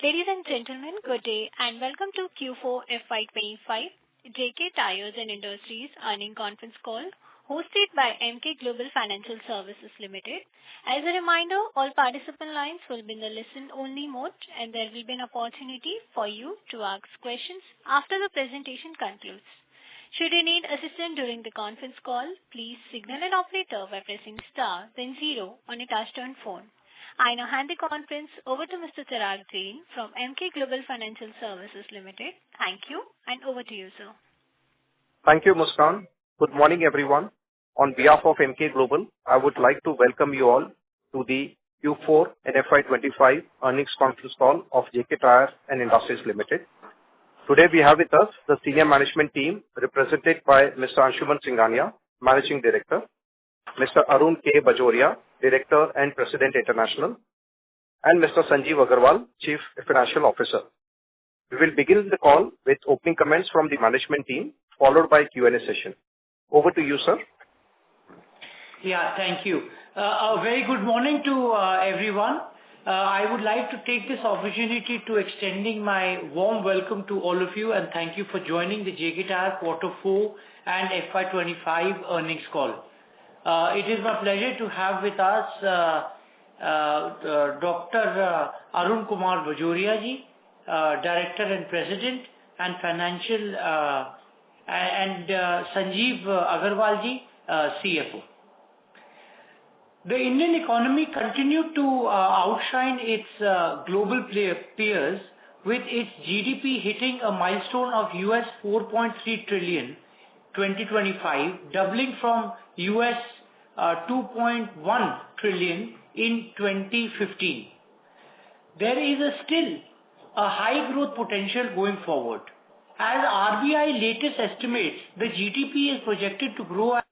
Ladies and gentlemen, good day and welcome to Q4 FY'25 JK Tyres and Industries earnings conference call hosted by Emkay Global Financial Services Limited. As a reminder, all participant lines will be in the listen-only mode and there will be an opportunity for you to ask questions after the presentation concludes. Should you need assistance during the conference call, please signal an operator by pressing star then 0 on a touch-tone phone. I now hand the conference over to Mr. Tyre from Emkay Global Financial Services Limited. Thank you and over to you, sir. Thank you, Muskan. Good morning, everyone. On behalf of Emkay Global, I would like to welcome you all to the Q4 and FY'25 earnings conference call of JK Tyre and Industries Limited. Today we have with us the senior management team represented by Mr. Anshuman Singhania, Managing Director, Mr. Arun K. Bajoria, Director and President International, and Mr. Sanjeev Agarwal, Chief Financial Officer. We will begin the call with opening comments from the management team, followed by Q&A session. Over to you, sir. Yeah, thank you. A very good morning to everyone. I would like to take this opportunity to extending my warm welcome to all of you and thank you for joining the JK Tyre Q4 and FY'25 earnings call. It is my pleasure to have with us Dr. Arun Kumar Bajoria ji, Director and President and Financial, and Sanjeev Agarwal ji, CFO. The Indian economy continued to outshine its global peers with its GDP hitting a milestone of US $4.3 trillion 2025, doubling from US $2.1 trillion in 2015. There is still a high growth potential going forward. As RBI latest estimates, the GDP is projected to grow at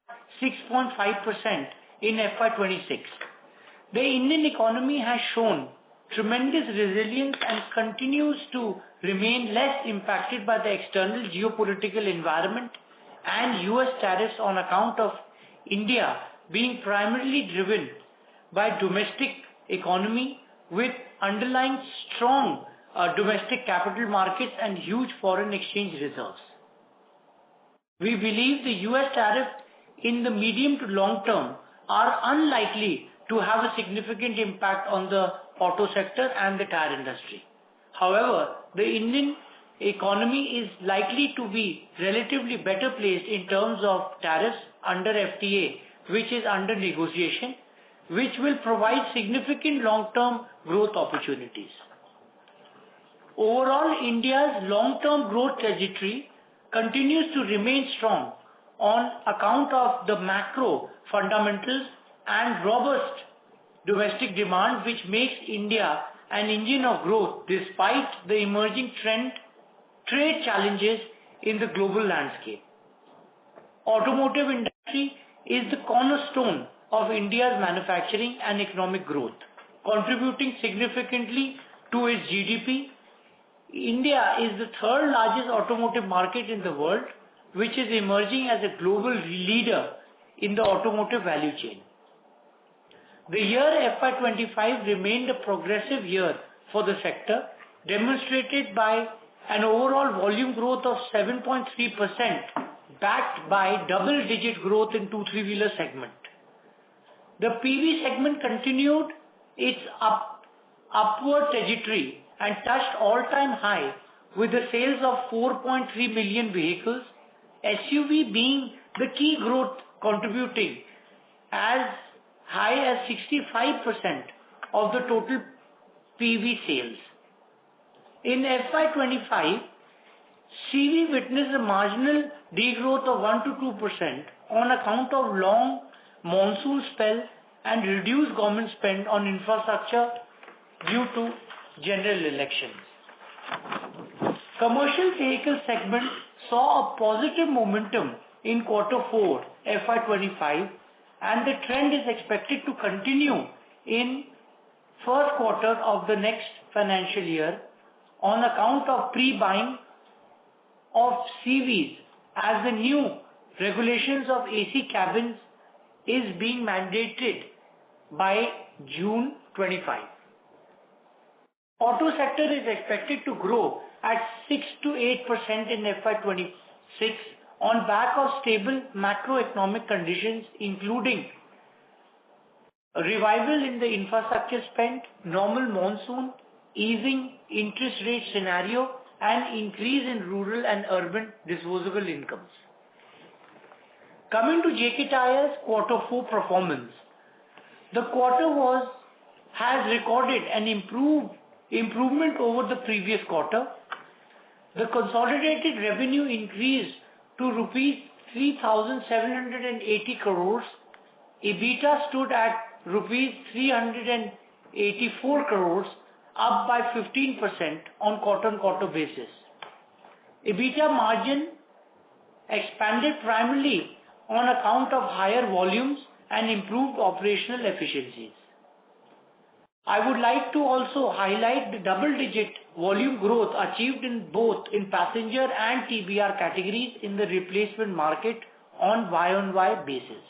6.5% in FY'26. The Indian economy has shown tremendous resilience and continues to remain less impacted by the external geopolitical environment and US tariffs on account of India being primarily driven by domestic economy with underlying strong domestic capital markets and huge foreign exchange reserves. We believe the US tariffs in the medium to long term are unlikely to have a significant impact on the auto sector and the tire industry. However, the Indian economy is likely to be relatively better placed in terms of tariffs under FTA, which is under negotiation, which will provide significant long-term growth opportunities. Overall, India's long-term growth trajectory continues to remain strong on account of the macro fundamentals and robust domestic demand, which makes India an engine of growth despite the emerging trade challenges in the global landscape. Automotive industry is the cornerstone of India's manufacturing and economic growth, contributing significantly to its GDP. India is the third largest automotive market in the world, which is emerging as a global leader in the automotive value chain. The year FY'25 remained a progressive year for the sector, demonstrated by an overall volume growth of 7.3%, backed by double-digit growth in 2-3-wheeler segment. The PV segment continued its upward trajectory and touched all-time high with the sales of 4.3 million vehicles, SUV being the key growth contributing as high as 65% of the total PV sales. In FY'25, CV witnessed a marginal degrowth of 1 to 2% on account of long monsoon spell and reduced government spend on infrastructure due to general elections. Commercial vehicle segment saw a positive momentum in Q4 FY'25 and the trend is expected to continue in first quarter of the next financial year on account of pre-buying of CVs as the new regulations of AC cabins is being mandated by June 25. Auto sector is expected to grow at 6 to 8% in FY'26 on back of stable macroeconomic conditions, including a revival in the infrastructure spend, normal monsoon, easing interest rate scenario, and increase in rural and urban disposable incomes. Coming to JK Tyre's Q4 performance, the quarter has recorded an improvement over the previous quarter. The consolidated revenue increased to rupees 3,780 crores. EBITDA stood at rupees 384 crores, up by 15% on quarter-on-quarter basis. EBITDA margin expanded primarily on account of higher volumes and improved operational efficiencies. I would like to also highlight the double-digit volume growth achieved in both passenger and TBR categories in the replacement market on Y-on-Y basis.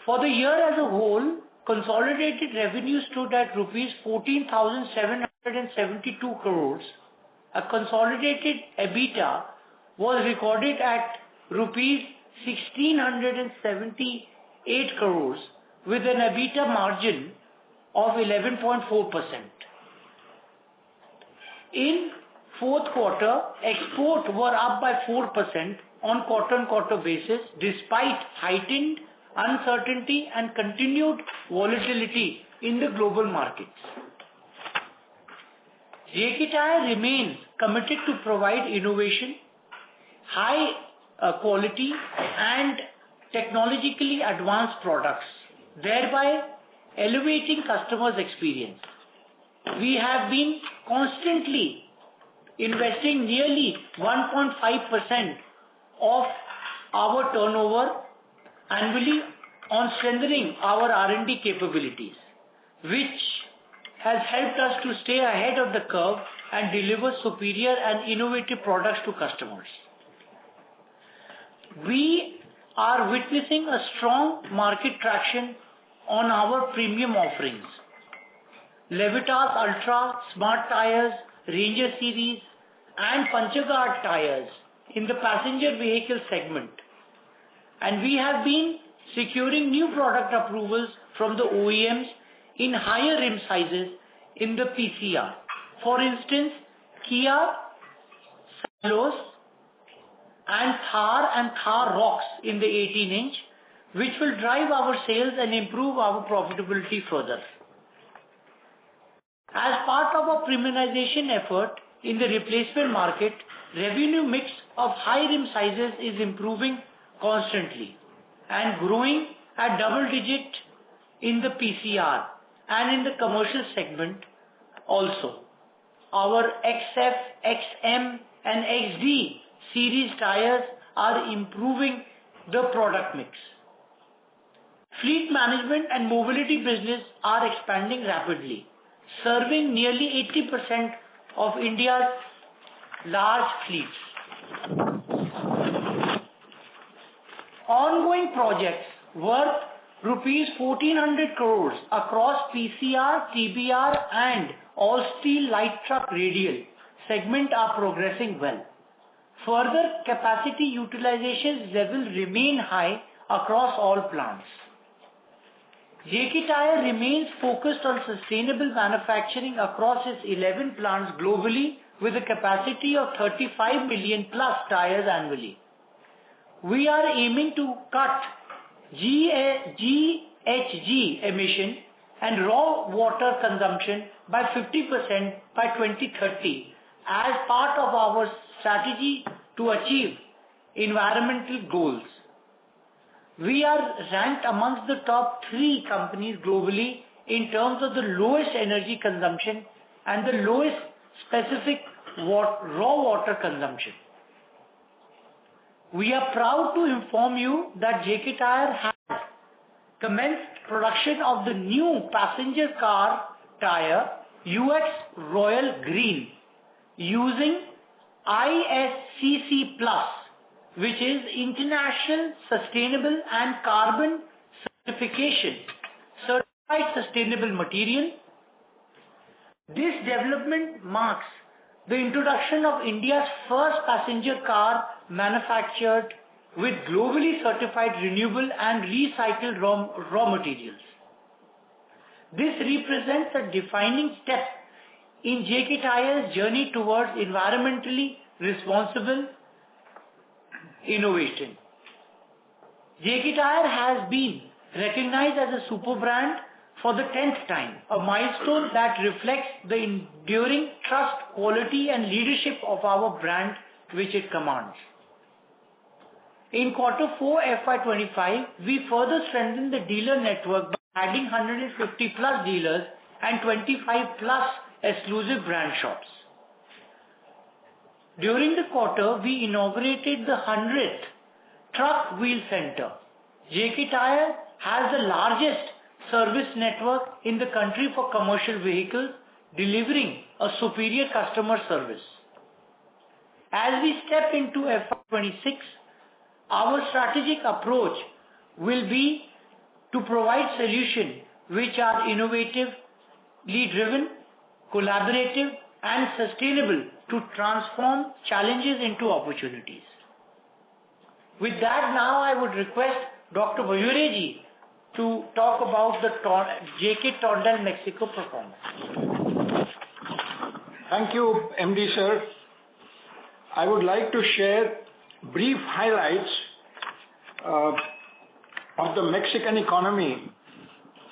For the year as a whole, consolidated revenue stood at rupees 14,772 crores. A consolidated EBITDA was recorded at rupees 1,678 crores with an EBITDA margin of 11.4%. In fourth quarter, exports were up by 4% on quarter-on-quarter basis despite heightened uncertainty and continued volatility in the global markets. JK Tyre remains committed to provide innovation, high quality and technologically advanced products, thereby elevating customers' experience. We have been constantly investing nearly 1.5% of our turnover annually on strengthening our R&D capabilities, which has helped us to stay ahead of the curve and deliver superior and innovative products to customers. We are witnessing a strong market traction on our premium offerings. Levitas Ultra, Smart Tires, Ranger Series and Panchagard tires in the passenger vehicle segment. And we have been securing new product approvals from the OEMs in higher rim sizes in the PCR. For instance, Kia, Seltos and Thar Rocks in the 18-inch, which will drive our sales and improve our profitability further. As part of our premiumization effort in the replacement market, revenue mix of high rim sizes is improving constantly and growing at double digit in the PCR and in the commercial segment also. Our XF, XM and XD series tires are improving the product mix. Fleet management and mobility business are expanding rapidly, serving nearly 80% of India's large fleets. Ongoing projects worth rupees 1,400 crores across PCR, TBR and all steel light truck radial segment are progressing well. Further capacity utilization levels remain high across all plants. JK Tyre remains focused on sustainable manufacturing across its 11 plants globally with a capacity of 35 million plus tires annually. We are aiming to cut GHG emission and raw water consumption by 50% by 2030 as part of our strategy to achieve environmental goals. We are ranked amongst the top 3 companies globally in terms of the lowest energy consumption and the lowest specific raw water consumption. We are proud to inform you that JK Tyre has commenced production of the new passenger car tire UX Royal Green using ISCC Plus, which is International Sustainable and Carbon Certification, certified sustainable material. This development marks the introduction of India's first passenger car manufactured with globally certified renewable and recycled raw materials. This represents a defining step in JK Tyre's journey towards environmentally responsible innovation. JK Tyre has been recognized as a super brand for the 10th time, a milestone that reflects the enduring trust, quality and leadership of our brand which it commands. In Q4 FY'25, we further strengthened the dealer network by adding 150 plus dealers and 25 plus exclusive brand shops. During the quarter, we inaugurated the 100th Truck Wheel Center. JK Tyre has the largest service network in the country for commercial vehicles, delivering a superior customer service. As we step into FY'26, our strategic approach will be to provide solutions which are innovatively driven, collaborative and sustainable to transform challenges into opportunities. With that, now I would request Dr. Bajoria ji to talk about the JK Tornel Mexico performance. Thank you, MD sir. I would like to share brief highlights of the Mexican economy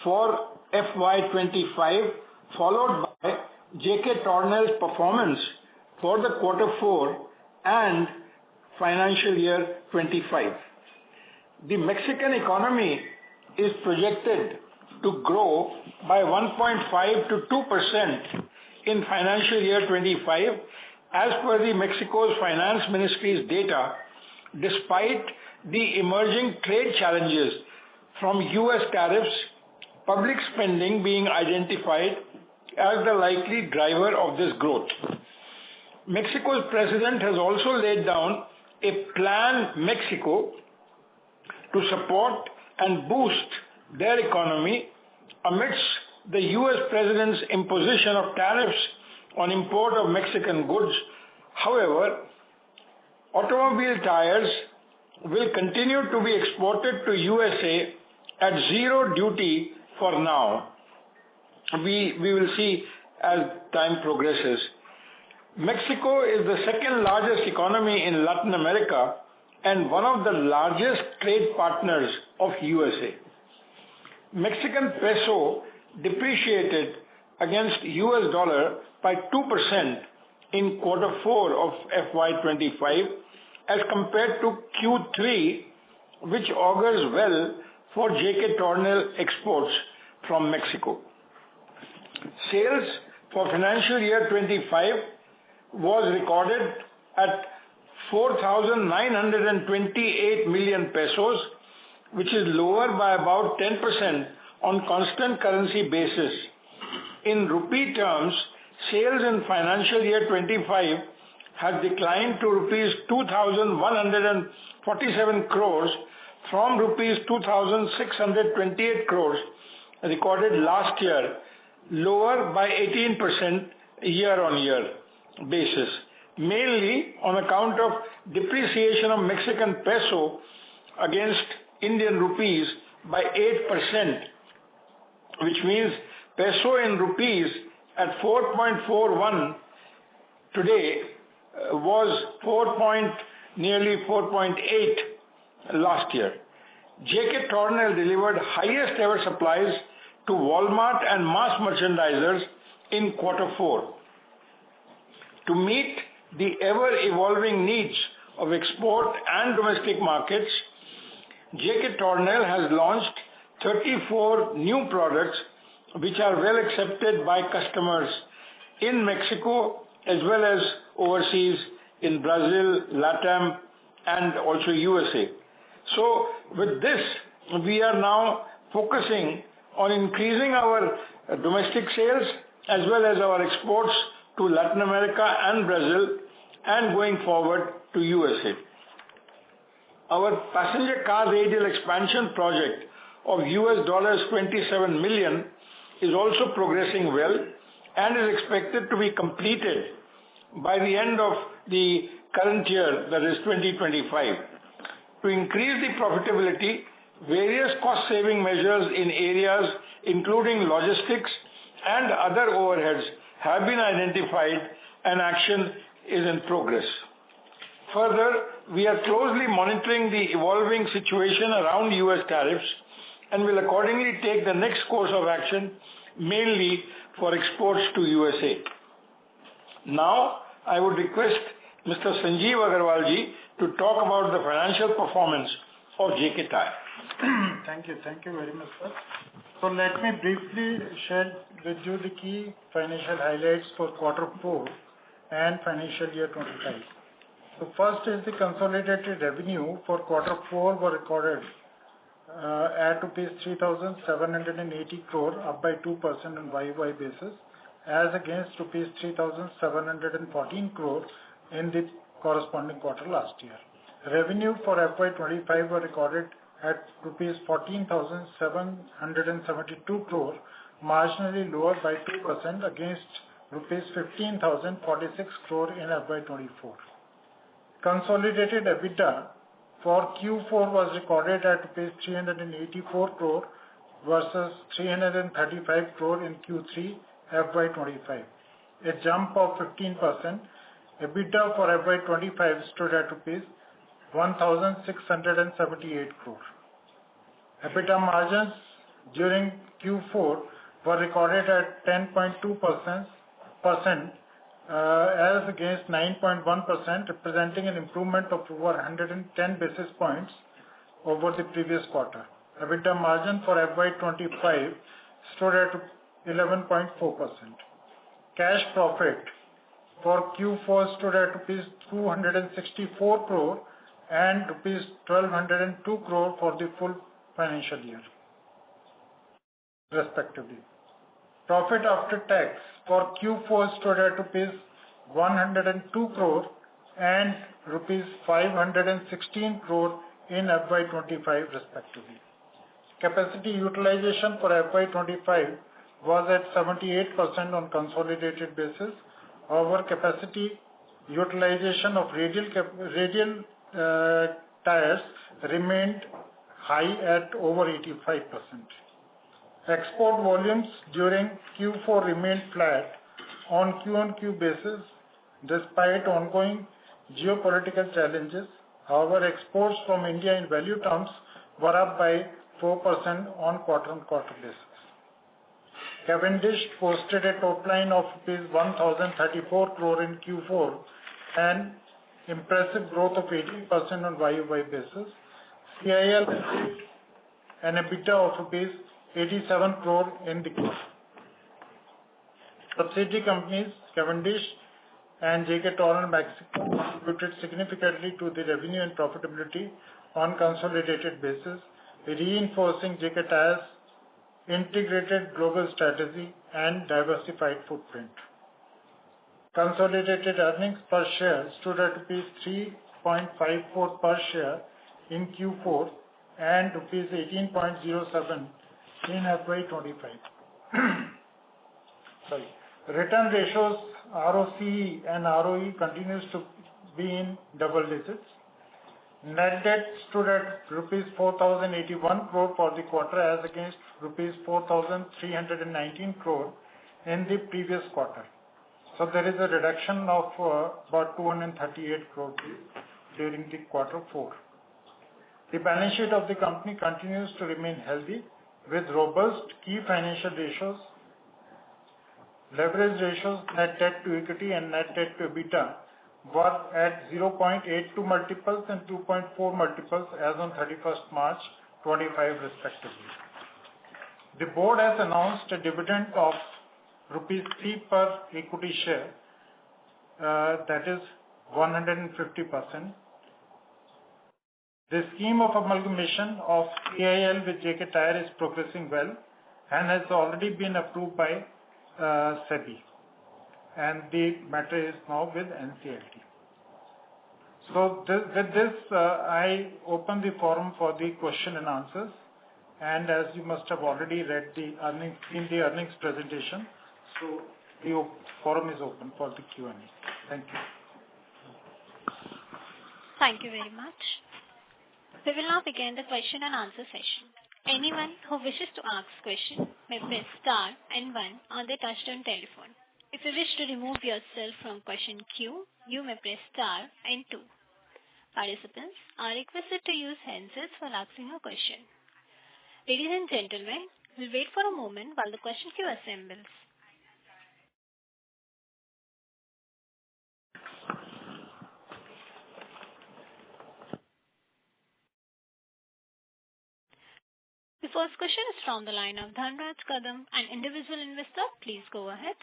for FY'25, followed by JK Tornel's performance for the Q4 and financial year 25. The Mexican economy is projected to grow by 1.5 to 2% in financial year 25 as per the Mexico's Finance Ministry's data, despite the emerging trade challenges from US tariffs, public spending being identified as the likely driver of this growth. Mexico's president has also laid down a Plan Mexico to support and boost their economy amidst the US president's imposition of tariffs on import of Mexican goods. However, automobile tires will continue to be exported to USA at zero duty for now. We will see as time progresses. Mexico is the second largest economy in Latin America and one of the largest trade partners of USA. Mexican peso depreciated against US dollar by 2% in Q4 of FY'25 as compared to Q3, which augurs well for JK Tornel exports from Mexico. Sales for financial year 25 was recorded at 4,928 million pesos, which is lower by about 10% on constant currency basis. In rupee terms, sales in financial year 25 has declined to rupees 2,147 crores from rupees 2,628 crores recorded last year, lower by 18% year-on-year basis, mainly on account of depreciation of Mexican peso against Indian rupees by 8%, which means peso in rupees at 4.41 today was nearly 4.8 last year. JK Tornel delivered highest ever supplies to Walmart and mass merchandisers in Q4. To meet the ever-evolving needs of export and domestic markets, JK Tornel has launched 34 new products which are well accepted by customers in Mexico as well as overseas in Brazil, LATAM and also USA. So with this, we are now focusing on increasing our domestic sales as well as our exports to Latin America and Brazil and going forward to USA. Our passenger car radial expansion project of US $27 million is also progressing well and is expected to be completed by the end of the current year, that is 2025. To increase the profitability, various cost-saving measures in areas including logistics and other overheads have been identified and action is in progress. Further, we are closely monitoring the evolving situation around US tariffs and will accordingly take the next course of action, mainly for exports to USA. Now, I would request Mr. Sanjeev Agarwal ji to talk about the financial performance of JK Tyre. Thank you very much, sir. So let me briefly share with you the key financial highlights for quarter 4 and financial year 25. So first is the consolidated revenue for quarter 4 were recorded at rupees 3,780 crore, up by 2% on YOY basis, as against rupees 3,714 crore in the corresponding quarter last year. Revenue for FY'25 were recorded at rupees 14,772 crore, marginally lower by 2% against rupees 15,046 crore in FY'24. Consolidated EBITDA for Q4 was recorded at rupees 384 crore versus 335 crore in Q3 FY'25, a jump of 15%. EBITDA for FY'25 stood at rupees 1,678 crore. EBITDA margins during Q4 were recorded at 10.2%, as against 9.1%, representing an improvement of over 110 basis points over the previous quarter. EBITDA margin for FY'25 stood at 11.4%. Cash profit for Q4 stood at rupees 264 crore and rupees 1,202 crore for the full financial year, respectively. Profit after tax for Q4 stood at rupees 102 crore and rupees 516 crore in FY'25, respectively. Capacity utilization for FY'25 was at 78% on consolidated basis. However, capacity utilization of radial tires remained high at over 85%. Export volumes during Q4 remained flat on Q-on-Q basis despite ongoing geopolitical challenges. However, exports from India in value terms were up by 4% on quarter-on-quarter basis. Cavendish posted a top line of rupees 1,034 crore in Q4 and impressive growth of 18% on YOY basis. CIL achieved an EBITDA of rupees 87 crore in the quarter. Subsidiary companies Cavendish and JK Tornel Mexico contributed significantly to the revenue and profitability on consolidated basis, reinforcing JK Tyre's integrated global strategy and diversified footprint. Consolidated earnings per share stood at rupees 3.54 per share in Q4 and rupees 18.07 in FY'25. Return ratios ROCE and ROE continues to be in double digits. Net debt stood at rupees 4,081 crore for the quarter as against rupees 4,319 crore in the previous quarter. So there is a reduction of about 238 crore during the quarter 4. The balance sheet of the company continues to remain healthy with robust key financial ratios. Leverage ratios, net debt to equity and net debt to EBITDA were at 0.82 multiples and 2.4 multiples as on 31st March 25 respectively. The board has announced a dividend of rupees 3 per equity share, that is 150%. The scheme of amalgamation of CIL with JK Tyre is progressing well and has already been approved by SEBI, and the matter is now with NCLT. So with this, I open the forum for the question and answers. And as you must have already read the earnings presentation, so the forum is open for the Q&A. Thank you. Thank you very much. We will now begin the question and answer session. Anyone who wishes to ask question may press star and 1 on their touchtone telephone. If you wish to remove yourself from question queue, you may press star and 2. Participants are requested to use handsets while asking a question. Ladies and gentlemen, we'll wait for a moment while the question queue assembles. The first question is from the line of Dhanraj Kadam, an individual investor. Please go ahead.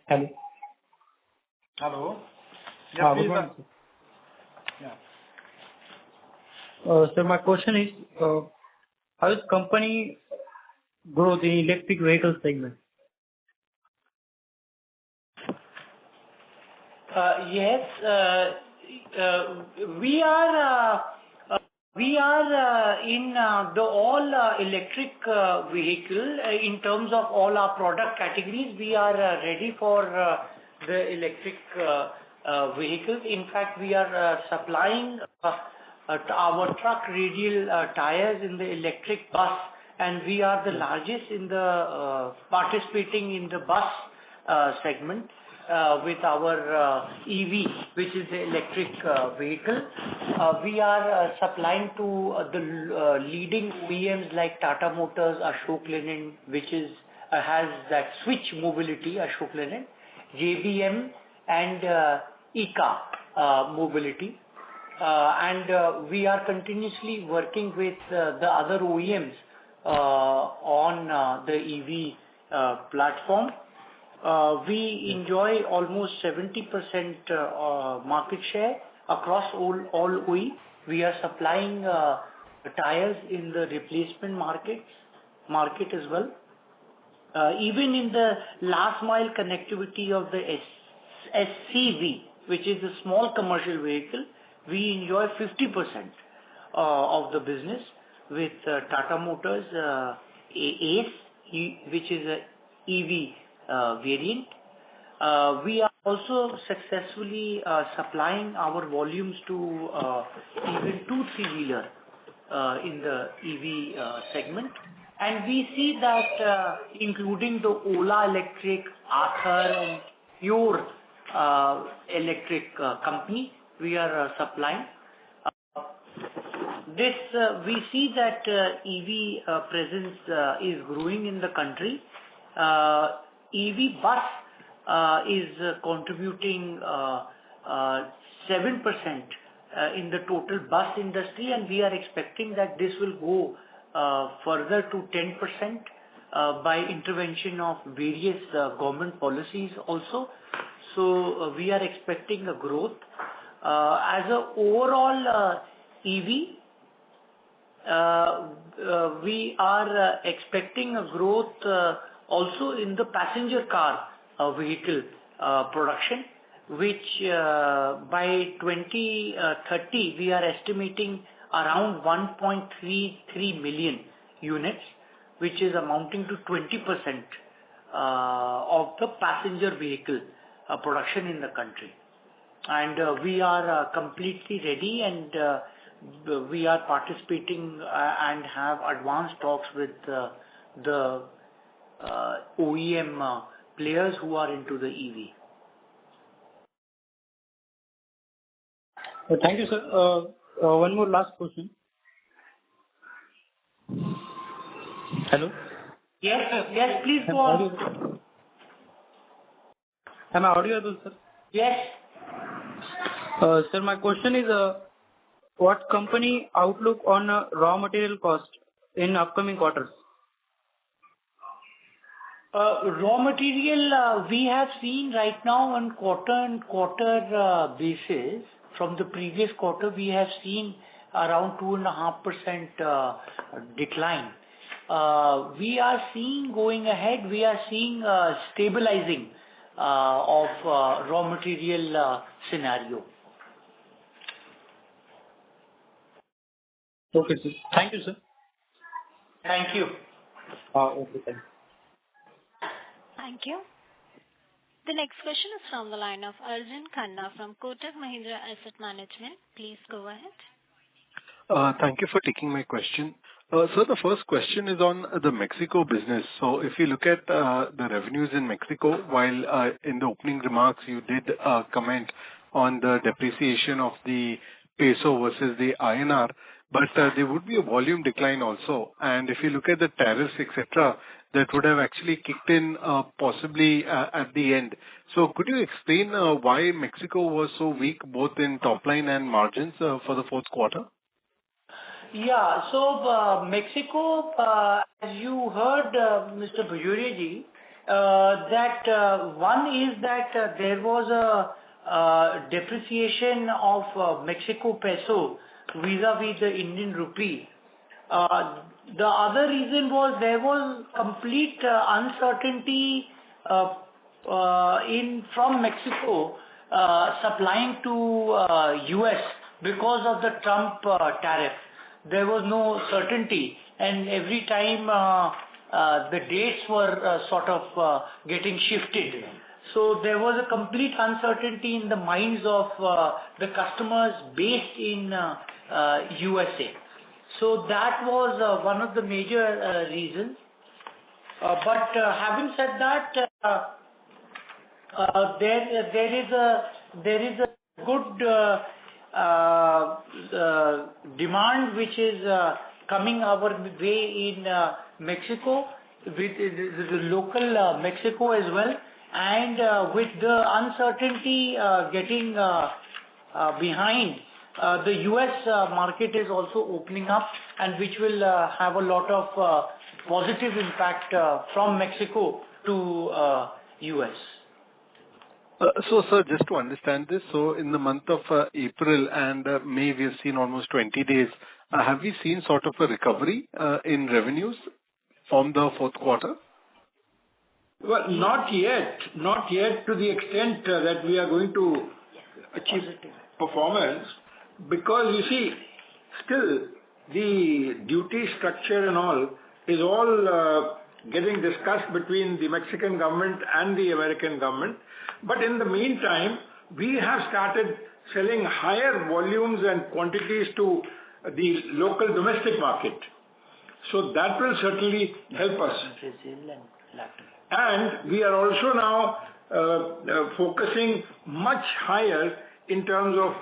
Hello. Hello. Yeah, please. Sir, my question is, how is company growth in electric vehicle segment? Yes, we are in the all electric vehicle in terms of all our product categories. We are ready for the electric vehicles. In fact, we are supplying our truck radial tires in the electric bus, and we are the largest in the participating in the bus segment. With our EV, which is the electric vehicle. We are supplying to the leading OEMs like Tata Motors, Ashok Leyland, which has that switch mobility, Ashok Leyland, JBM and ECA mobility. And we are continuously working with the other OEMs on the EV platform. We enjoy almost 70% market share across all OE. We are supplying tires in the replacement market as well. Even in the last mile connectivity of the SCV, which is a small commercial vehicle, we enjoy 50% of the business with Tata Motors Ace, which is a EV variant. We are also successfully supplying our volumes to even 2-3-wheeler in the EV segment. And we see that including the Ola Electric, Ather and Pure Electric company, we are supplying. We see that EV presence is growing in the country. EV bus is contributing 7% in the total bus industry, and we are expecting that this will go further to 10% by intervention of various government policies also. So we are expecting a growth. As an overall EV, we are expecting a growth also in the passenger car vehicle production, which by 2030 we are estimating around 1.33 million units, which is amounting to 20% of the passenger vehicle production in the country. And we are completely ready, and we are participating and have advanced talks with the OEM players who are into the EV. Thank you, sir. One more last question. Hello? Yes, please go on. Am I audible, sir? Yes. Sir, my question is, what company outlook on raw material cost in upcoming quarters? Raw material, we have seen right now on quarter-on-quarter basis. From the previous quarter, we have seen around 2.5% decline. We are seeing going ahead, we are seeing stabilizing of raw material scenario. Okay, sir. Thank you, sir. Thank you. Okay, thank you. Thank you. The next question is from the line of Arjun Khanna from Kotak Mahindra Asset Management. Please go ahead. Thank you for taking my question. So the first question is on the Mexico business. So if you look at the revenues in Mexico, while in the opening remarks you did comment on the depreciation of the peso versus the INR, but there would be a volume decline also. And if you look at the tariffs, etc., that would have actually kicked in possibly at the end. So could you explain why Mexico was so weak, both in top line and margins for the fourth quarter? Yeah. So, Mexico, as you heard, Mr. Bajoria ji, that one is that there was a depreciation of Mexico peso vis-a-vis the Indian rupee. The other reason was there was complete uncertainty from Mexico supplying to US because of the Trump tariff. There was no certainty, and every time the dates were sort of getting shifted. So there was a complete uncertainty in the minds of the customers based in USA. So that was one of the major reasons. But having said that, there is a good demand which is coming our way in Mexico, with the local Mexico as well, and with the uncertainty getting behind, the US market is also opening up, and which will have a lot of positive impact from Mexico to US. So, sir, just to understand this, so in the month of April and May, we have seen almost 20 days. Have we seen sort of a recovery in revenues from the fourth quarter? Well, not yet. Not yet to the extent that we are going to achieve performance, because you see, still the duty structure and all is all getting discussed between the Mexican government and the American government. But in the meantime, we have started selling higher volumes and quantities to the local domestic market. So that will certainly help us. And we are also now focusing much higher in terms of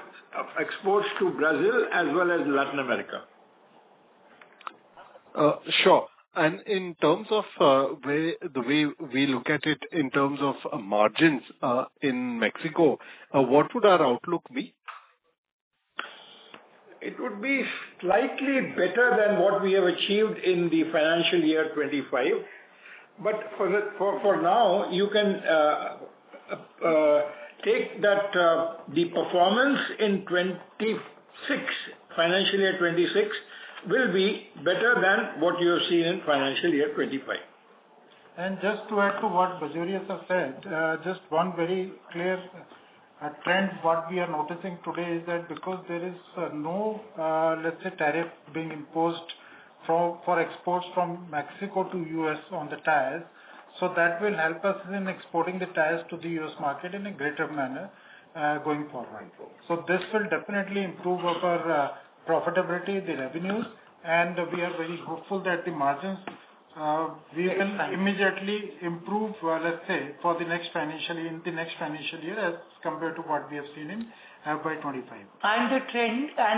exports to Brazil as well as Latin America. Sure. And in terms of the way we look at it in terms of margins in Mexico, what would our outlook be? It would be slightly better than what we have achieved in the financial year 25. But for now, you can take that the performance in 26, financial year 26, will be better than what you have seen in financial year 25. And just to add to what Bajoria sir said, just one very clear trend what we are noticing today is that because there is no, let's say, tariff being imposed for exports from Mexico to US on the tires, so that will help us in exporting the tires to the US market in a greater manner going forward. So this will definitely improve our profitability, the revenues, and we are very hopeful that the margins we will immediately improve, let's say, for the next financial year, in the next financial year as compared to what we have seen in FY'25. And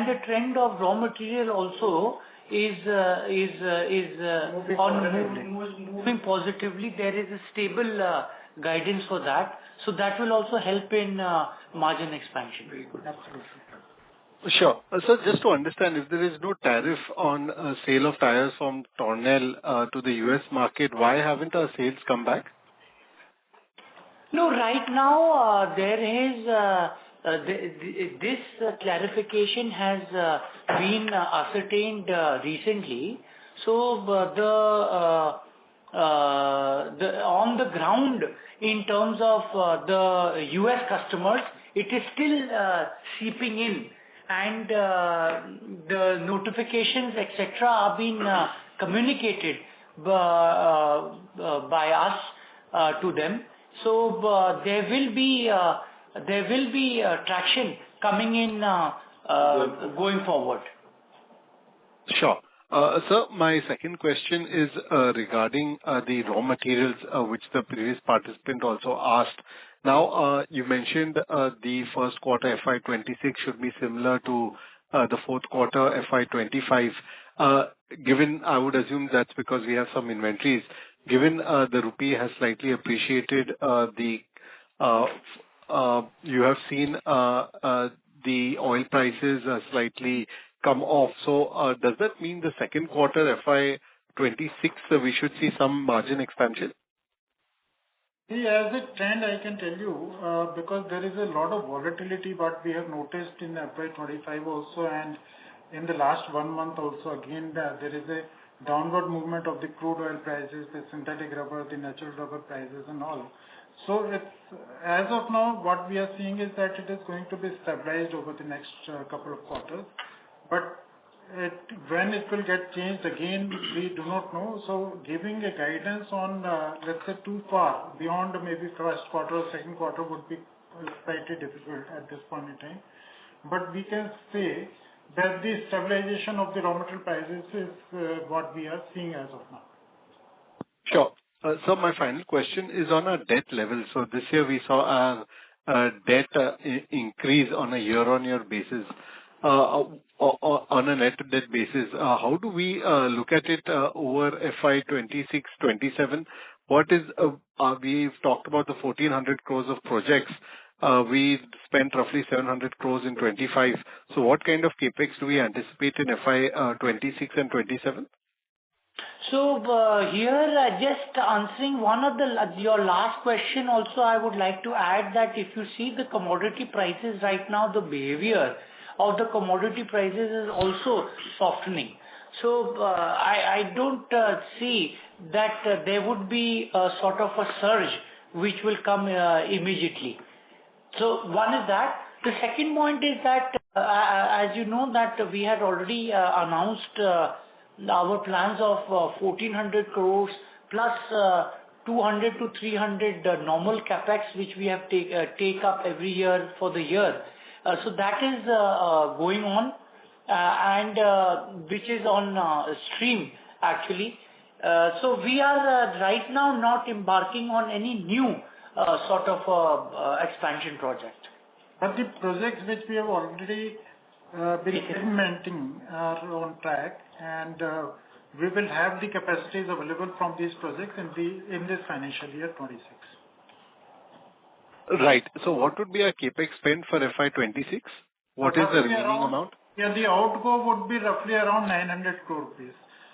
the trend of raw material also is moving positively. There is a stable guidance for that, so that will also help in margin expansion. Very good. Absolutely. Sure. So just to understand, if there is no tariff on sale of tires from Tornel to the US market, why haven't our sales come back? No, right now there is this clarification has been ascertained recently. So on the ground, in terms of the US customers, it is still seeping in, and the notifications etc. are being communicated. by us to them. So there will be traction coming in going forward. Sure. Sir, my second question is regarding the raw materials, which the previous participant also asked. Now, you mentioned the first quarter FY'26 should be similar to the fourth quarter FY'25. Given, I would assume that's because we have some inventories. Given the rupee has slightly appreciated, you have seen the oil prices slightly come off. So, does that mean the second quarter FY'26 we should see some margin expansion? See, as a trend, I can tell you, because there is a lot of volatility, what we have noticed in FY'25 also, and in the last 1 month also, again, there is a downward movement of the crude oil prices, the synthetic rubber, the natural rubber prices and all. So it's, as of now, what we are seeing is that it is going to be stabilized over the next couple of quarters. But when it will get changed again, we do not know. So giving a guidance on, let's say, too far beyond maybe first quarter or second quarter would be slightly difficult at this point in time. But we can say that the stabilization of the raw material prices is what we are seeing as of now. Sure. So my final question is on our debt level. So this year we saw our debt increase on a year-on-year basis. On a net debt basis, how do we look at it over FY'26, 27? What is we've talked about the 1,400 crores of projects. We spent roughly 700 crores in 25. So what kind of capex do we anticipate in FY'26 and 27? So here, just answering one of your last question, also I would like to add that if you see the commodity prices right now, the behavior of the commodity prices is also softening. So I don't see that there would be a sort of a surge which will come immediately. So one is that. The second point is that, as you know, that we had already announced our plans of 1,400 crores plus 200 to 300 normal capex, which we have take up every year for the year. So that is going on, and which is on stream actually. So we are right now not embarking on any new sort of expansion project. But the projects which we have already been implementing are on track, and we will have the capacities available from these projects in this financial year 26. Right. So what would be our capex spend for FY'26? What is the remaining amount? Yeah, the outgo would be roughly around 900 crore rupees.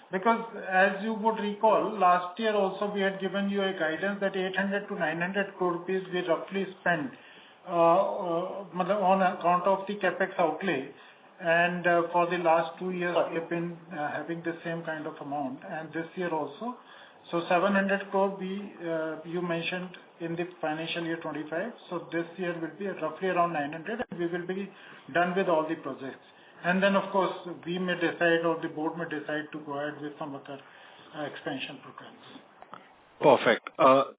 Because as you would recall, last year also we had given you a guidance that 800 to 900 crore rupees we roughly spent on account of the capex outlay. And for the last 2 years we have been having the same kind of amount, and this year also. So 700 crore you mentioned in the financial year 25. So this year will be roughly around 900, and we will be done with all the projects. And then of course we may decide, or the board may decide, to go ahead with some other expansion programs. Perfect.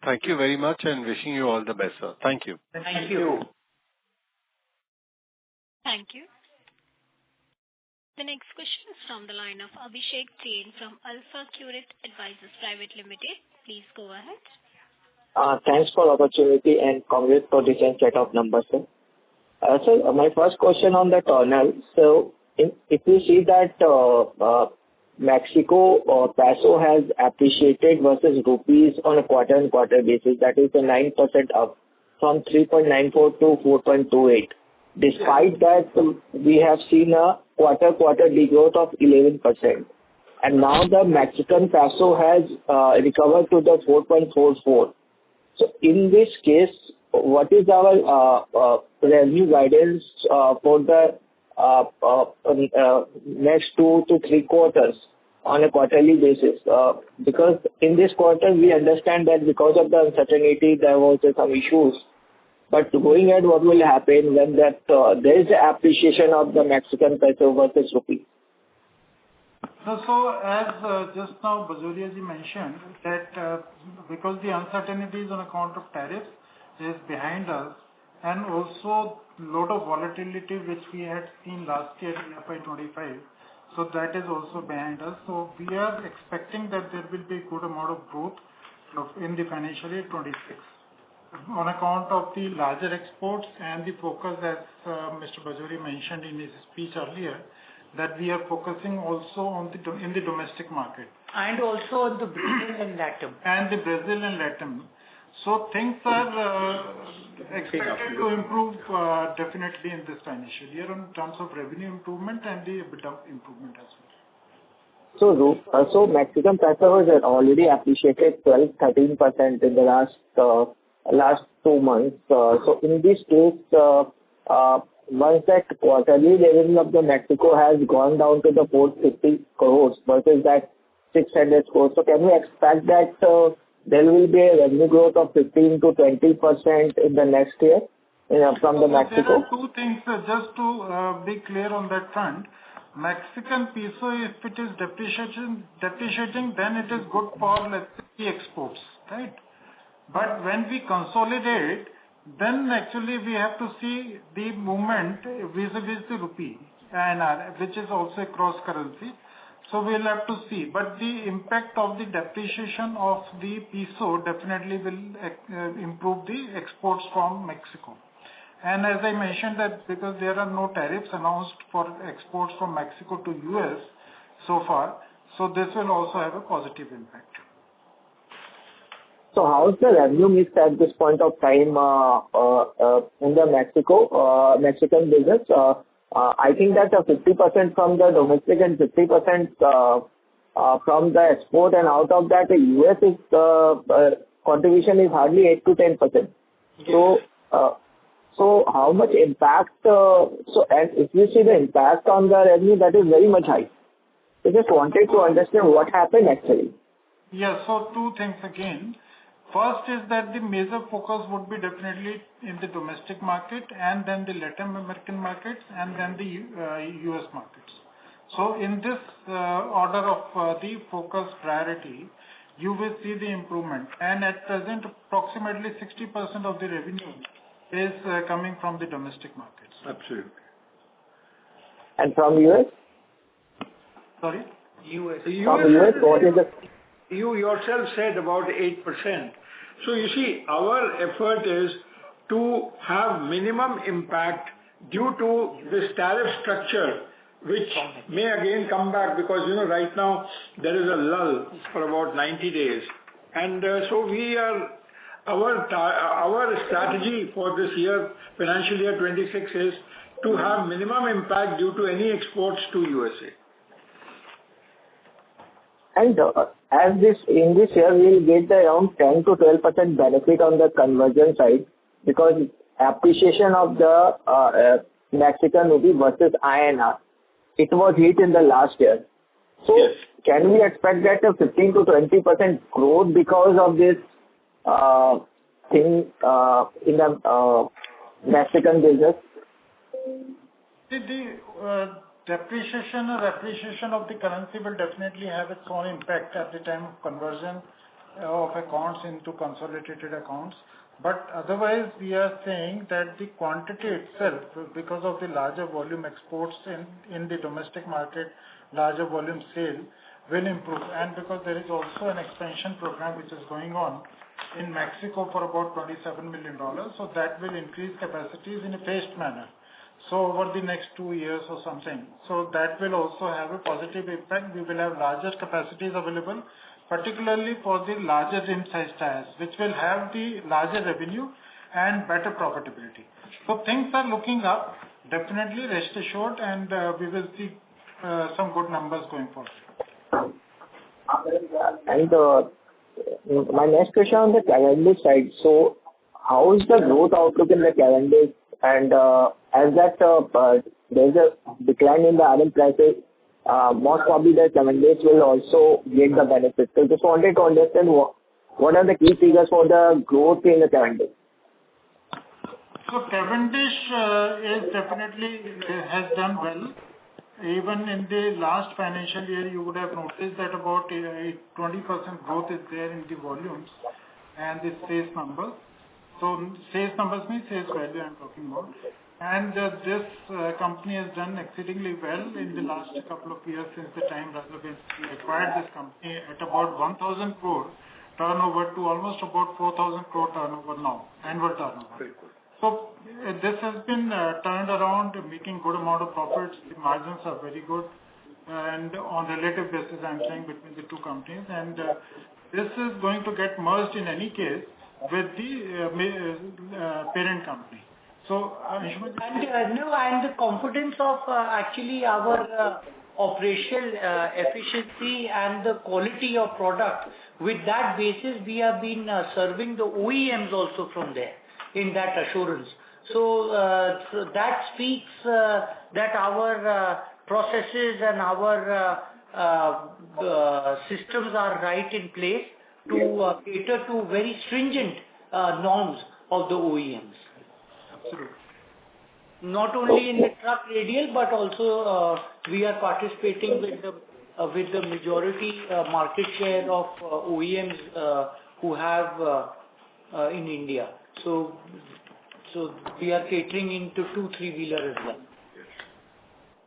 Thank you very much, and wishing you all the best, sir. Thank you. Thank you. Thank you. The next question is from the line of Abhishek Jain from Alpha Curate Advisors Private Limited. Please go ahead. Thanks for the opportunity and congrats for the same set of numbers, sir. So my first question on the tunnel. So if you see that Mexico peso has appreciated versus rupees on a quarter-on-quarter basis, that is a 9% up from 3.94 to 4.28. Despite that, we have seen a quarter degrowth of 11%. And now the Mexican peso has recovered to the 4.44. So in this case, what is our revenue guidance for the next 2 to 3 quarters on a quarterly basis? Because in this quarter, we understand that because of the uncertainty, there was some issues. But going ahead, what will happen when that there is the appreciation of the Mexican peso versus rupee? So as just now Bajoria ji mentioned that because the uncertainties on account of tariffs is behind us, and also lot of volatility which we had seen last year in FY'25, so that is also behind us. So we are expecting that there will be a good amount of growth in the financial year 26 on account of the larger exports and the focus, as Mr. Bajori mentioned in his speech earlier, that we are focusing also on in the domestic market. And also on the Brazil and Latin. And the Brazil and Latin. So things are expected to improve definitely in this financial year in terms of revenue improvement and the EBITDA improvement as well. So Mexican peso has already appreciated 12-13% in the last 2 months. So in this case, once that quarterly revenue of the Mexico has gone down to the 450 crores versus that 600 crores, so can we expect that there will be a revenue growth of 15 to 20% in the next year from the Mexico? There are two things, just to be clear on that front. Mexican peso, if it is depreciating, then it is good for, let's say, the exports, right? But when we consolidate, then actually we have to see the movement vis-a-vis the rupee, which is also a cross currency. So we'll have to see. But the impact of the depreciation of the peso definitely will improve the exports from Mexico. And as I mentioned that because there are no tariffs announced for exports from Mexico to US so far, so this will also have a positive impact. So how is the revenue mix at this point of time in the Mexican business? I think that 50% from the domestic and 50% from the export, and out of that the US contribution is hardly 8 to 10%. Yes. So how much impact? And if you see the impact on the revenue, that is very much high. I just wanted to understand what happened actually. Yeah. So two things again. First is that the major focus would be definitely in the domestic market and then the Latin American markets and then the US markets. So in this order of the focus priority, you will see the improvement. And at present, approximately 60% of the revenue is coming from the domestic markets. Absolutely. And from US? Sorry? US. From US, what is the... You yourself said about 8%. So you see, our effort is to have minimum impact due to this tariff structure, which may again come back because, right now there is a lull for about 90 days. And so our strategy for this year, financial year 26, is to have minimum impact due to any exports to USA. And in this year, we will get around 10 to 12% benefit on the conversion side because appreciation of the Mexican rupee versus INR, it was hit in the last year. So yes. Can we expect that a 15 to 20% growth because of this thing in the Mexican business? Depreciation or appreciation of the currency will definitely have its own impact at the time of conversion of accounts into consolidated accounts. But otherwise, we are saying that the quantity itself, because of the larger volume exports in the domestic market, larger volume sale, will improve. And because there is also an expansion program which is going on in Mexico for about $27 million, so that will increase capacities in a phased manner. So over the next 2 years or something. So that will also have a positive impact. We will have larger capacities available, particularly for the larger rim size tires, which will have the larger revenue and better profitability. So things are looking up, definitely rest assured, and we will see some good numbers going forward. And my next question on the Cavendish side. So how is the growth outlook in the Cavendish? And as that there is a decline in the iron prices, most probably the Cavendish will also get the benefit. So just wanted to understand what are the key figures for the growth in the Cavendish? So Cavendish is definitely has done well, even in the last financial year, you would have noticed that about 20% growth is there in the volumes and the sales numbers. So sales numbers means sales value I'm talking about. And this company has done exceedingly well in the last couple of years since the time rather we acquired this company at about 1,000 crore turnover to almost about 4,000 crore turnover now, annual turnover. Very good. So this has been turned around, making good amount of profits. The margins are very good, and on relative basis, I'm saying between the two companies. And this is going to get merged in any case with the parent company. So and the confidence of actually our operational efficiency and the quality of product. With that basis, we have been serving the OEMs also from there in that assurance. So that speaks that our processes and our systems are right in place to cater to very stringent norms of the OEMs. absolutely. Not only in the truck radial, but also we are participating with the majority market share of OEMs who have in India. So we are catering into 2-3-wheeler as well.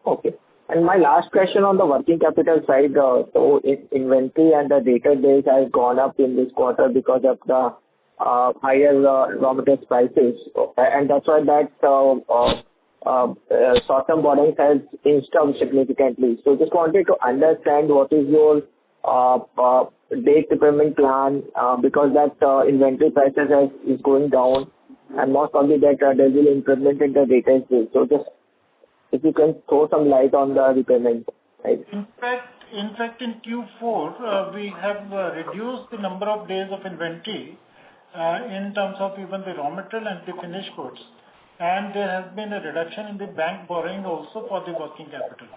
Okay. And my last question on the working capital side, so inventory and the debtor days has gone up in this quarter because of the higher raw materials prices, and that's why that short-term borrowings has inched up significantly. So just wanted to understand what is your debt repayment plan, because that inventory prices is going down, and most probably that there will be improvement in the debtors days. So just if you can throw some light on the repayment. Right? In fact, in Q4, we have reduced the number of days of inventory in terms of even the raw material and the finished goods. And there has been a reduction in the bank borrowing also for the working capital.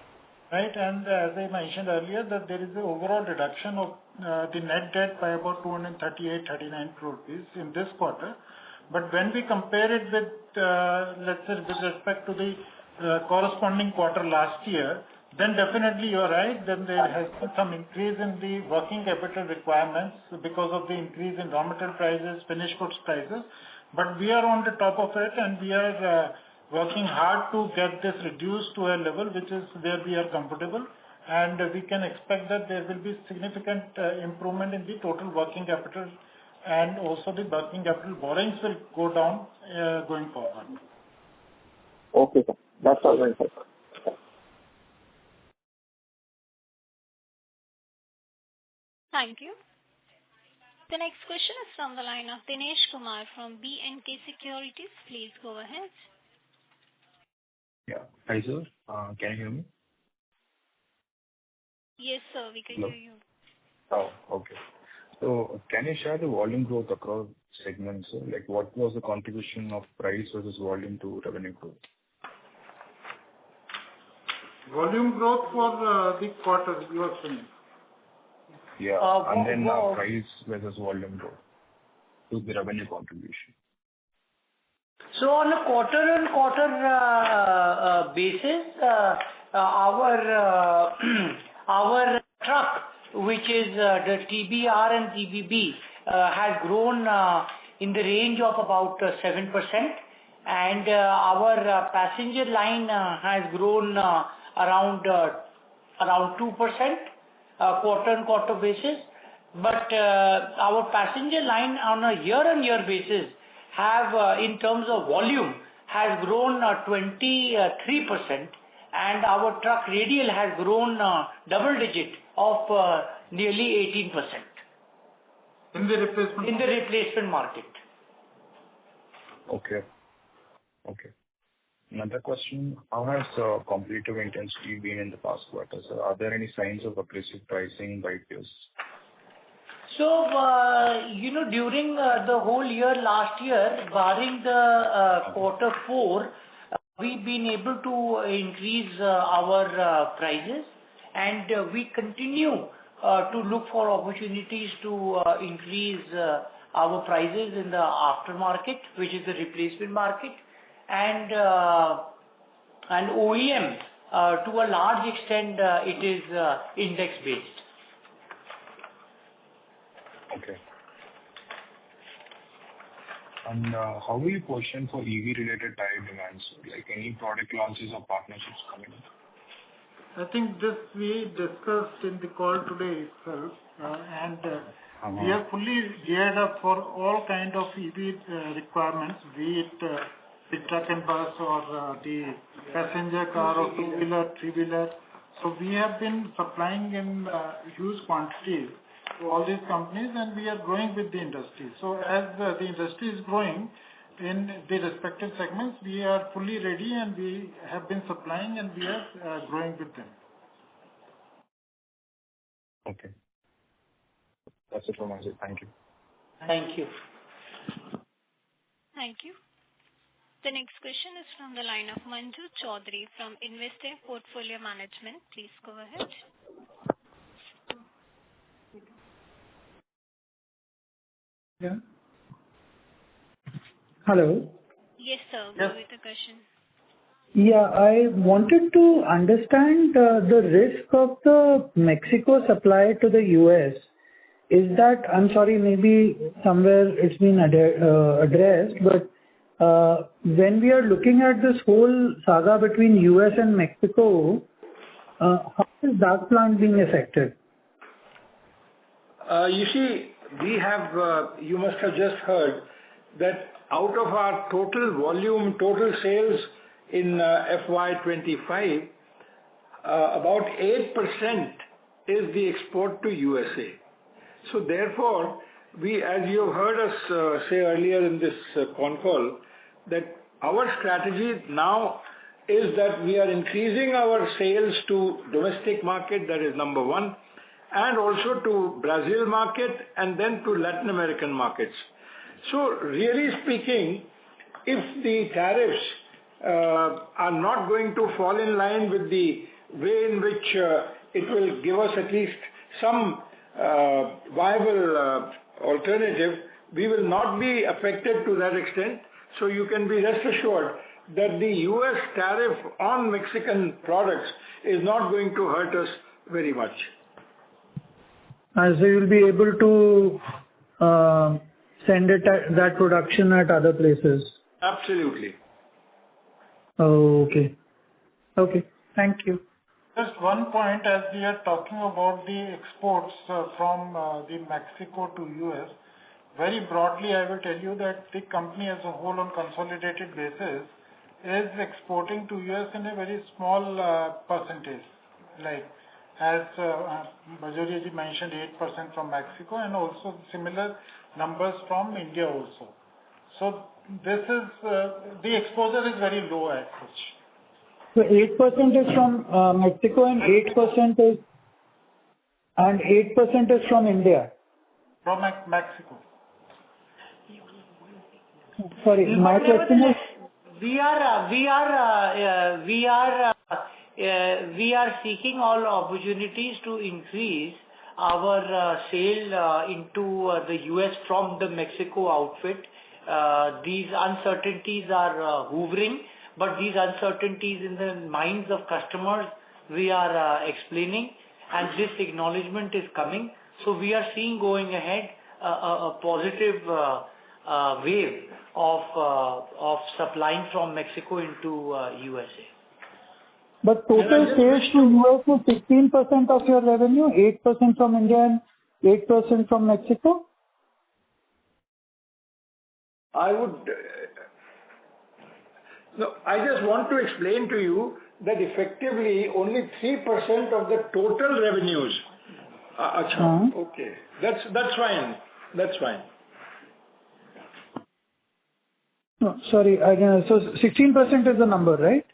Right? And as I mentioned earlier, that there is an overall reduction of the net debt by about 238-39 crore rupees in this quarter. But when we compare it with, let's say, with respect to the corresponding quarter last year, then definitely you're right. Then there has been some increase in the working capital requirements because of the increase in raw material prices, finished goods prices. But we are on the top of it, and we are working hard to get this reduced to a level which is where we are comfortable. And we can expect that there will be significant improvement in the total working capital, and also the working capital borrowings will go down going forward. Okay, sir. That's all right, sir. Thank you. The next question is from the line of Dinesh Kumar from B&K Securities. Please go ahead. Yeah. Hi, sir. Can you hear me? Yes, sir. We can hear you. Oh, okay. So can you share the volume growth across segments? Like, what was the contribution of price versus volume to revenue growth? Volume growth for the quarter, you are saying? Yeah. And then price versus volume growth to the revenue contribution. So on a quarter-on-quarter basis, our truck, which is the TBR and TBB, has grown in the range of about 7%, and our passenger line has grown around 2%. Quarter-on-quarter basis, but our passenger line on a year-on-year basis have, in terms of volume, has grown 23%, and our truck radial has grown double digit of nearly 18%. In the replacement? In the replacement market. Okay. Okay. Another question, how has competitive intensity been in the past quarters? Are there any signs of aggressive pricing by peers? So, during the whole year last year, barring the quarter 4, we've been able to increase our prices, and we continue to look for opportunities to increase our prices in the aftermarket, which is the replacement market. And OEMs to a large extent, it is index-based. Okay. And how will you position for EV-related tire demands? Like any product launches or partnerships coming up? I think this we discussed in the call today itself, and we are fully geared up for all kind of EV requirements, be it the truck and bus or the passenger car or two-wheeler, three-wheeler. So we have been supplying in huge quantities to all these companies, and we are growing with the industry. So as the industry is growing in the respective segments, we are fully ready, and we have been supplying, and we are growing with them. Okay. That's it from my side. Thank you. Thank you. Thank you. The next question is from the line of Manju Chaudhary from Investor Portfolio Management. Please go ahead. Yeah. Hello. Yes, sir. Go with the question. Yeah, I wanted to understand the risk of the Mexico supply to the US. Is that, I'm sorry, maybe somewhere it's been addressed, but when we are looking at this whole saga between US and Mexico, how is that plant being affected? You see, we have, you must have just heard that out of our total volume, total sales in FY'25, about 8% is the export to USA. So therefore, we, as you have heard us say earlier in this Concall, that our strategy now is that we are increasing our sales to domestic market, that is number one, and also to Brazil market and then to Latin American markets. So really speaking, if the tariffs are not going to fall in line with the way in which it will give us at least some viable alternative, we will not be affected to that extent. So you can be rest assured that the US tariff on Mexican products is not going to hurt us very much. So you'll be able to send that production at other places? Absolutely. Oh, okay. Okay, thank you. Just one point, as we are talking about the exports from the Mexico to US, very broadly I will tell you that the company as a whole on consolidated basis is exporting to US in a very small percentage. Like as Bajoria ji mentioned, 8% from Mexico and also similar numbers from India also. So this is, the exposure is very low as such. So 8% is from Mexico and 8% is from India. From Mexico. Sorry, my question is. We are seeking all opportunities to increase our sale into the US from the Mexico outfit. These uncertainties are hovering, but these uncertainties in the minds of customers, we are explaining, and this acknowledgement is coming. So we are seeing going ahead a positive wave of supplying from Mexico into USA. But total sales to US is 16% of your revenue, 8% from India and 8% from Mexico? I just want to explain to you that effectively only 3% of the total revenues. Okay, that's fine. That's fine. No, sorry, so 16% is the number, right?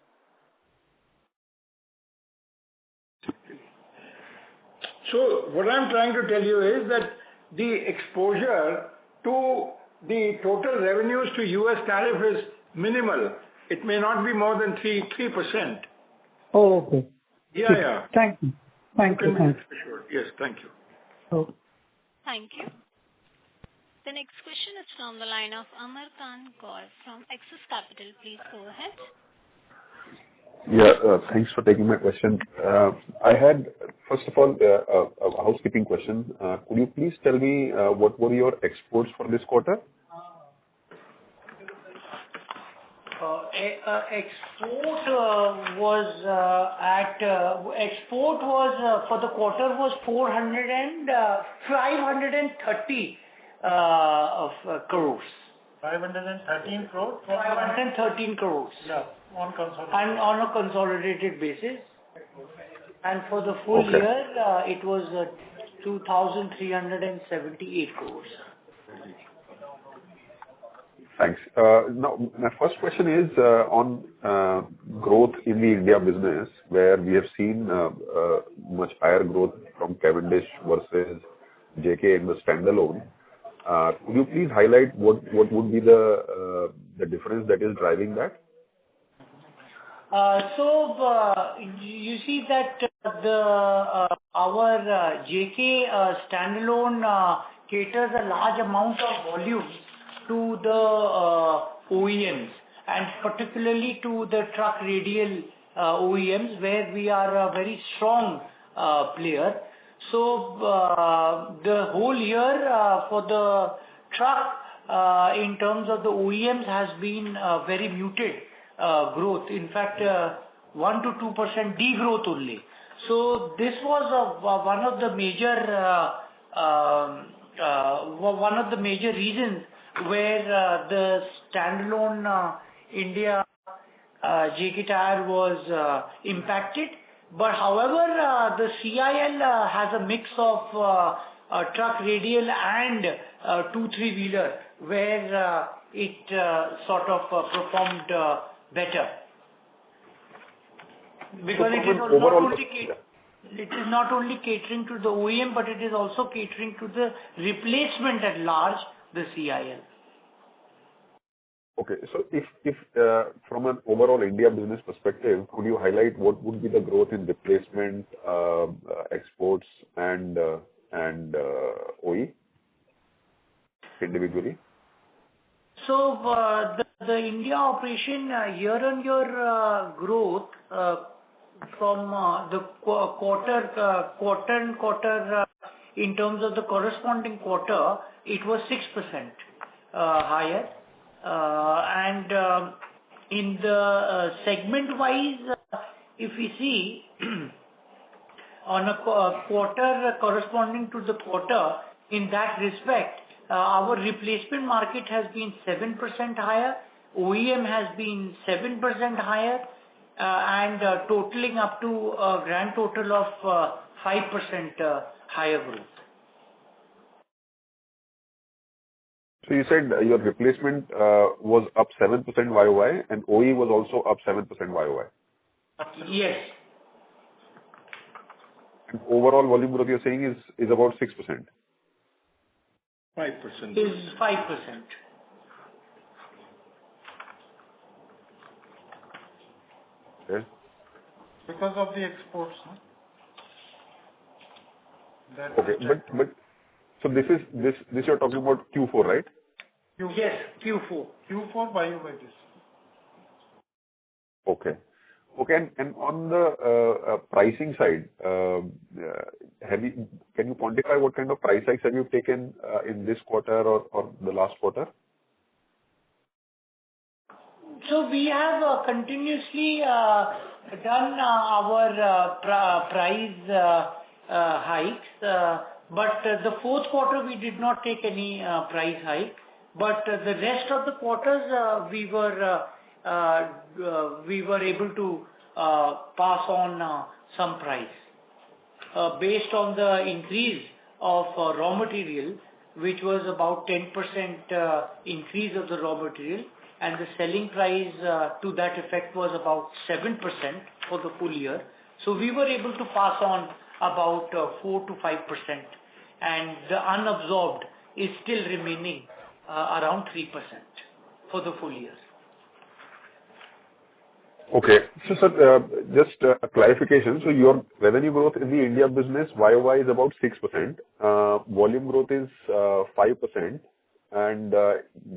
So what I'm trying to tell you is that the exposure to the total revenues to US tariff is minimal. It may not be more than 3%. Oh, okay. Yeah. Thank you. Thank you. Sure. Yes, thank you. Oh. Thank you. The next question is from the line of Amar Khan Gaur from Axis Capital. Please go ahead. Yeah, thanks for taking my question. I had, first of all, a housekeeping question. Could you please tell me what were your exports for this quarter? Export was for the quarter was 530 crores. 513 crores? 513 crores. Yeah, on consolidated. And on a consolidated basis. And for the full year, it was 2,378 crores. Thanks. Now, my first question is on growth in the India business, where we have seen much higher growth from Cavendish versus JK in the standalone. Could you please highlight what would be the difference that is driving that? You see that our JK standalone caters a large amount of volume to the OEMs, and particularly to the truck radial OEMs, where we are a very strong player. So the whole year for the truck in terms of the OEMs has been very muted growth. In fact, 1 to 2% degrowth only. So this was one of the major reasons where the standalone India JK Tyre was impacted. But however, the CIL has a mix of truck radial and 2-3-wheeler, where it sort of performed better. Because it is not only catering to the OEM, but it is also catering to the replacement at large, the CIL. Okay. So if from an overall India business perspective, could you highlight what would be the growth in replacement, exports and OE individually? So the India operation year-on-year growth from the quarter in terms of the corresponding quarter, it was 6% higher. And in the segment-wise, if we see on a quarter corresponding to the quarter, in that respect, our replacement market has been 7% higher, OEM has been 7% higher, and totaling up to a grand total of 5% higher growth. So you said your replacement was up 7% YOY and OE was also up 7% YOY. Yes. And overall volume growth you're saying is about 6%. 5%. Is 5%. Okay. Because of the exports. Okay, but so this you're talking about Q4, right? Yes, Q4. Q4 YOY this. Okay. Okay, and on the pricing side, can you quantify what kind of price hikes have you taken in this quarter or the last quarter? So we have continuously done our price hikes, but the fourth quarter we did not take any price hike. But the rest of the quarters we were able to pass on some price based on the increase of raw material, which was about 10% increase of the raw material, and the selling price to that effect was about 7% for the full year. So we were able to pass on about 4 to 5%, and the unabsorbed is still remaining around 3% for the full year. Okay. So sir, just a clarification. So your revenue growth in the India business YOY is about 6%. Volume growth is 5%. And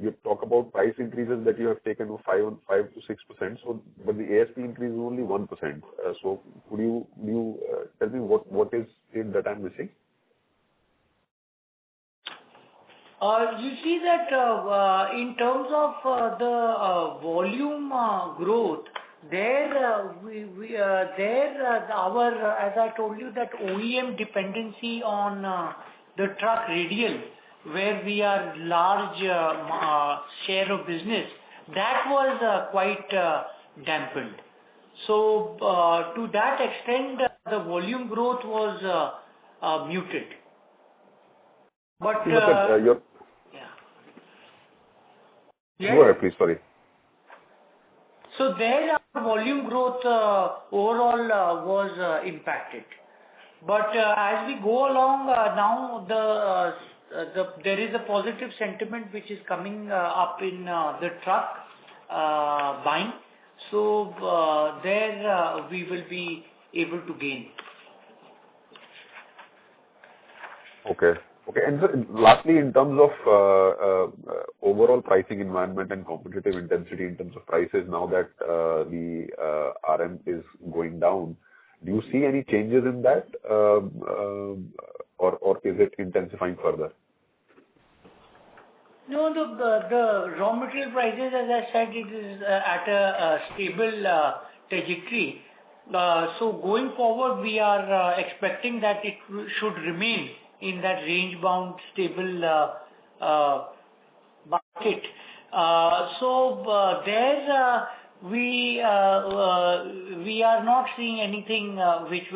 you talk about price increases that you have taken of 5 to 6%. So, but the ASP increase is only 1%. So, could you tell me what is it that I'm missing? You see that in terms of the volume growth, as I told you, that OEM dependency on the truck radial, where we are large share of business, that was quite dampened. So to that extent, the volume growth was muted. But yeah. Yes. Go ahead, please. Sorry. So there, our volume growth overall was impacted. But as we go along now, there is a positive sentiment which is coming up in the truck buying. So there we will be able to gain. Okay. And so lastly, in terms of overall pricing environment and competitive intensity in terms of prices, now that the RM is going down, do you see any changes in that, or is it intensifying further? No, the raw material prices, as I said, it is at a stable trajectory. So going forward, we are expecting that it should remain in that range-bound, stable market. So there we are not seeing anything which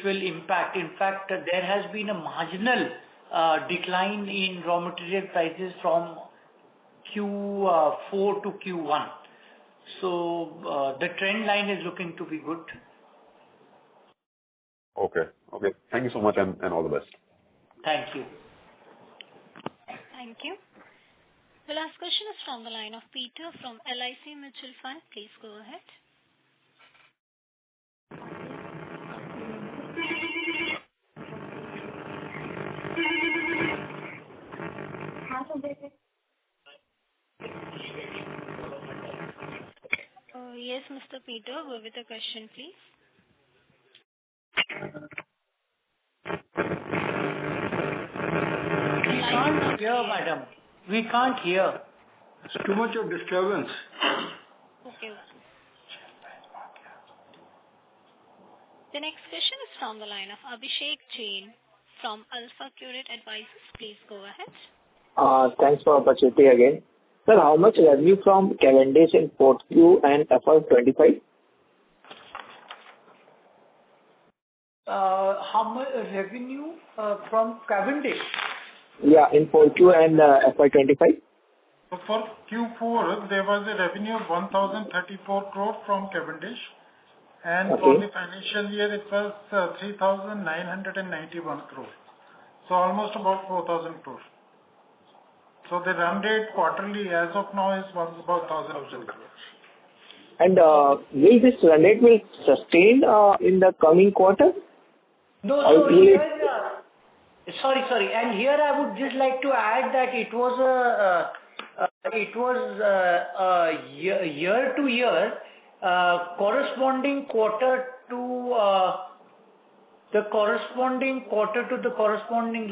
will impact. In fact, there has been a marginal decline in raw material prices from Q4 to Q1. So the trend line is looking to be good. Okay. Thank you so much, and all the best. Thank you. Thank you. The last question is from the line of Peter from LIC Mutual Fund. Please go ahead. Yes, Mr. Peter, go with the question, please. We can't hear, madam. We can't hear. It's too much of disturbance. Okay. The next question is from the line of Abhishek Jain from Alpha Curate Advisors. Please go ahead. Thanks for the opportunity again. Sir, how much revenue from Cavendish in 4Q and FY'25? How much revenue from Cavendish? Yeah, in 4Q and FY'25? So for Q4, there was a revenue of 1,034 crore from Cavendish, and for the financial year, it was 3,991 crore. So almost about 4,000 crore. So the run rate quarterly as of now is about 1,000 crore. And will this run rate will sustain in the coming quarter? No, so here, sorry. And here I would just like to add that it was year to year, corresponding quarter to the corresponding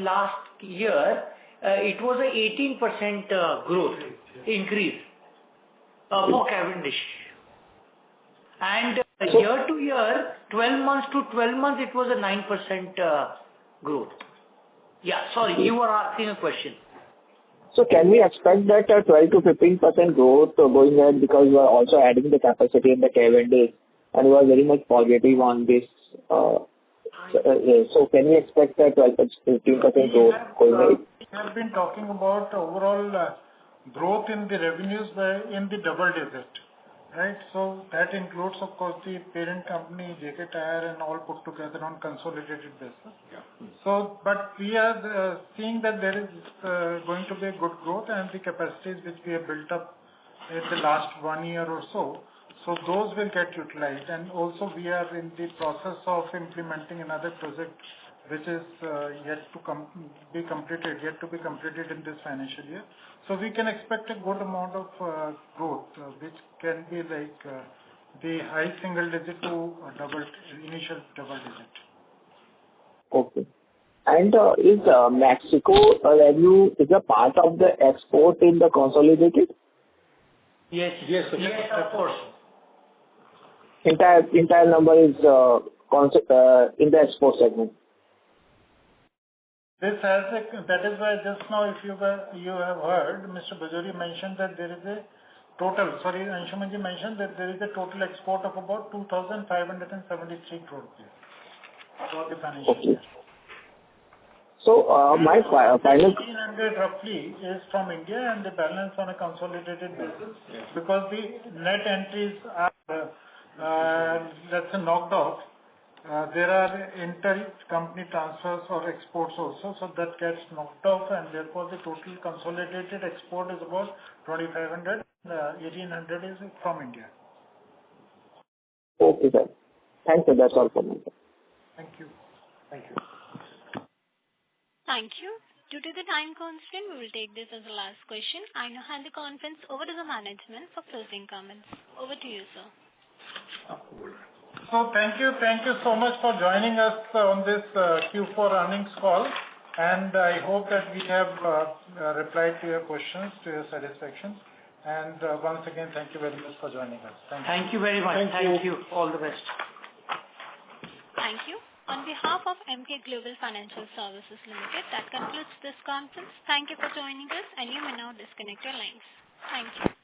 last year, it was a 18% growth increase for Cavendish. And year to year, 12 months to 12 months, it was a 9% growth. Yeah, sorry, you were asking a question. So can we expect that 12 to 15% growth going ahead, because we are also adding the capacity in the Cavendish and we are very much positive on this. So can we expect that 12 to 15% growth going ahead? We have been talking about overall growth in the revenues in the double digit. Right, so that includes, of course, the parent company, JK Tyre, and all put together on consolidated basis. Yeah. So, but we are seeing that there is going to be a good growth, and the capacities which we have built up in the last 1 year or so, those will get utilized. And also, we are in the process of implementing another project which is yet to be completed in this financial year. So we can expect a good amount of growth, which can be like the high single digit to initial double digit. Okay. And is Mexico revenue is a part of the export in the consolidated? Yes, of course. Entire number is in the export segment. That is why just now, if you have heard, Mr. Bajoria mentioned that there is a total. Sorry, Anshumanji mentioned that there is a total export of about 2,573 crore rupees for the financial year. So my final 1,500 roughly is from India, and the balance on a consolidated basis, because the net entries are let's say knocked off. There are inter-company transfers or exports also, so that gets knocked off, and therefore the total consolidated export is about 2,500. 1,800 is from India. Okay, sir. Thank you. That's all from me. Thank you. Thank you. Due to the time constraint, we will take this as the last question. I now hand the conference over to the management for closing comments. Over to you, sir. So thank you so much for joining us on this Q4 earnings call, and I hope that we have replied to your questions to your satisfaction. And once again, thank you very much for joining us. Thank you very much. Thank you. All the best. Thank you. On behalf of Emkay Global Financial Services Limited, that concludes this conference. Thank you for joining us, and you may now disconnect your lines. Thank you.